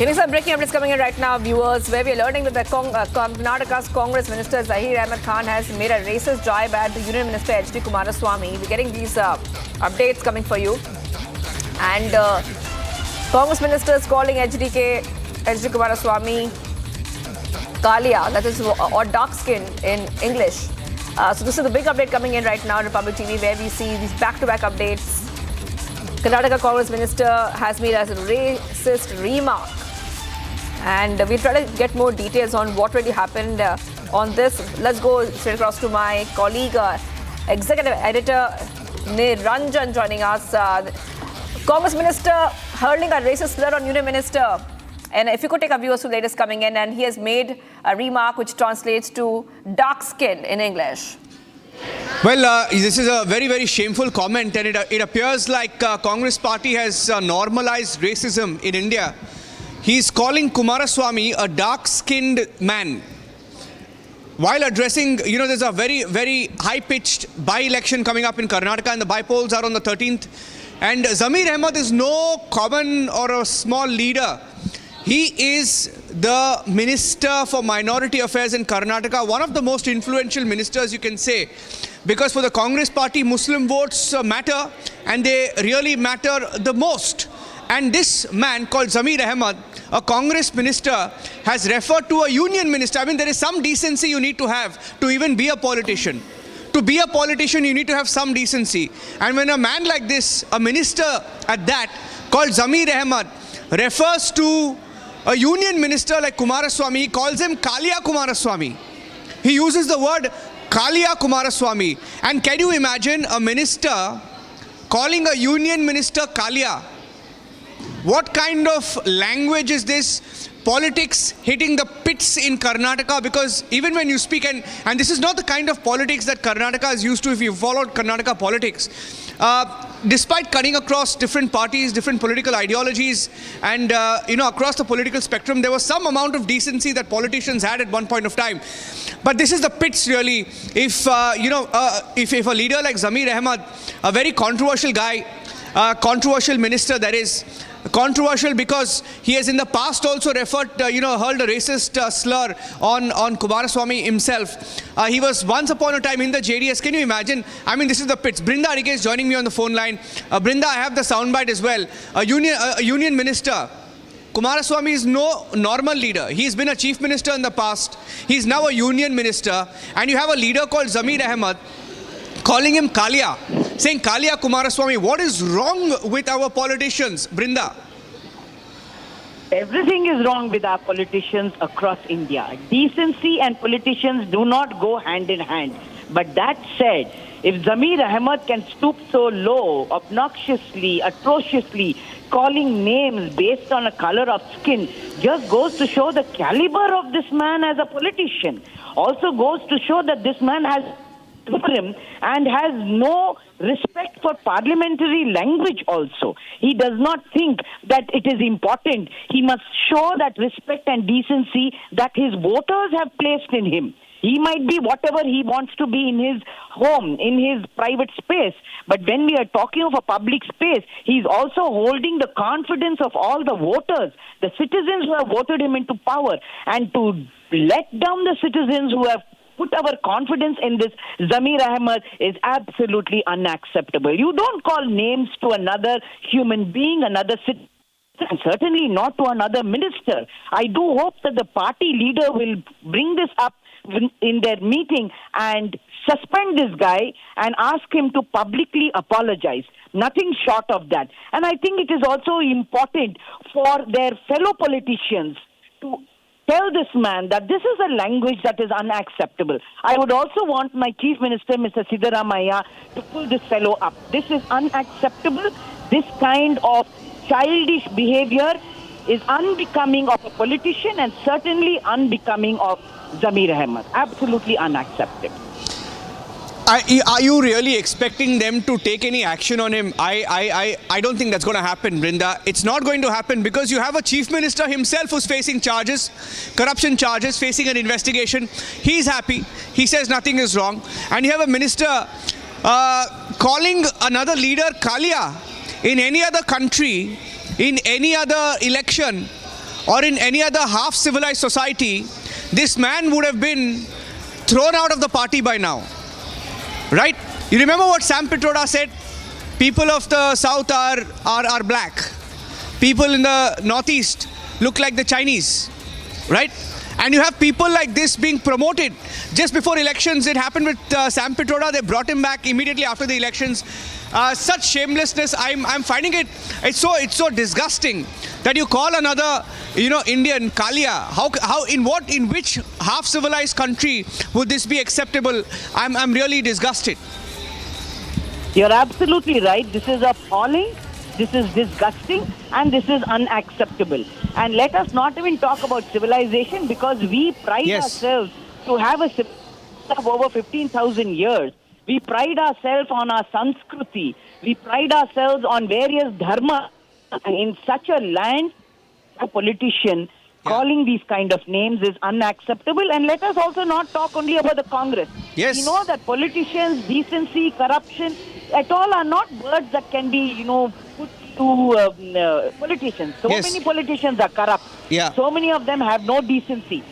Getting some breaking updates coming in right now, viewers, where we are learning that the Karnataka's Congress Minister Zahir Ahmed Khan has made a racist jibe at the Union Minister HD Kumaraswamy. We're getting these updates coming for you. And Congress Minister is calling HD Kumaraswamy Kalia, that is, or dark skin in English. So this is the big update coming in right now on Republic TV, where we see these back-to-back updates. Karnataka Congress Minister has made as a racist remark. And we'll try to get more details on what really happened on this. Let's go straight across to my colleague, Executive Editor Niranjan, joining us. Congress Minister hurling a racist slur on Union Minister. And if you could take our viewers to the latest coming in, and he has made a remark which translates to dark skin in English. Well, this is a very, very shameful comment, and it appears like Congress party has normalized racism in India. He's calling Kumaraswamy a dark-skinned man. While addressing, there's a very, very high-pitched by-election coming up in Karnataka, and the by-polls are on the 13th. And Zamir Ahmed is no common or a small leader. He is the Minister for Minority Affairs in Karnataka, one of the most influential ministers, you can say, because for the Congress party, Muslim votes matter, and they really matter the most. And this man called Zamir Ahmed, a Congress minister, has referred to a union minister. I mean, there is some decency you need to have to even be a politician. To be a politician, you need to have some decency. And when a man like this, a minister at that, called Zamir Ahmed, refers to a union minister like Kumaraswamy, he calls him Kalia Kumaraswamy. He uses the word Kalia Kumaraswamy. And can you imagine a minister calling a union minister Kalia? What kind of language is this? Politics hitting the pits in Karnataka, because even when you speak, and this is not the kind of politics that Karnataka is used to if you followed Karnataka politics. Despite cutting across different parties, different political ideologies, and across the political spectrum, there was some amount of decency that politicians had at one point of time. But this is the pits, really. If if a leader like Zamir Ahmed, a very controversial guy, controversial minister, that is, controversial because he has in the past also hurled a racist slur on Kumaraswamy himself. He was once upon a time in the JDS. Can you imagine? I mean, this is the pits. Brinda Arike is joining me on the phone line. Brinda, I have the soundbite as well. A union minister. Kumaraswamy is no normal leader. He's been a chief minister in the past. He's now a union minister. And you have a leader called Zamir Ahmed calling him Kalia, saying Kalia Kumaraswamy. What is wrong with our politicians, Brinda? Everything is wrong with our politicians across India. Decency and politicians do not go hand in hand. But that said, if Zamir Ahmed can stoop so low, obnoxiously, atrociously, calling names based on a color of skin, just goes to show the caliber of this man as a politician. Also goes to show that this man has him and has no respect for parliamentary language also. He does not think that it is important. He must show that respect and decency that his voters have placed in him. He might be whatever he wants to be in his home, in his private space. But when we are talking of a public space, he's also holding the confidence of all the voters, the citizens who have voted him into power. And to let down the citizens who have put our confidence in this Zamir Ahmed is absolutely unacceptable. You don't call names to another human being, another citizen, and certainly not to another minister. I do hope that the party leader will bring this up in their meeting and suspend this guy and ask him to publicly apologize. Nothing short of that. And I think it is also important for their fellow politicians to tell this man that this is a language that is unacceptable. I would also want my Chief Minister, Mr. Siddaramaiah, to pull this fellow up. This is unacceptable. This kind of childish behavior is unbecoming of a politician and certainly unbecoming of Zamir Ahmed. Absolutely unacceptable. Are you really expecting them to take any action on him? I don't think that's going to happen, Brinda. It's not going to happen because you have a chief minister himself who's facing charges, corruption charges, facing an investigation. He's happy. He says nothing is wrong. And you have a minister calling another leader Kalia in any other country, in any other election. or in any other half-civilized society, this man would have been thrown out of the party by now. Right? You remember what Sam Pitroda said? People of the south are black. People in the northeast look like the Chinese. Right? And you have people like this being promoted. Just before elections, it happened with Sam Pitroda. They brought him back immediately after the elections. Such shamelessness. I'm finding it's so disgusting that you call another Indian Kalia. In which half civilized country would this be acceptable? I'm really disgusted. You're absolutely right. This is appalling, this is disgusting, and this is unacceptable. And let us not even talk about civilization, because we pride ourselves to have a civilization of over 15,000 years. We pride ourselves on our Sanskriti. We pride ourselves on various dharma. In such a land, a politician calling these kind of names is unacceptable. And let us also not talk only about the Congress. Yes. We know that politicians, decency, corruption, at all are not words that can be, put to politicians. So many politicians are corrupt. Yeah. So many of them have no decency.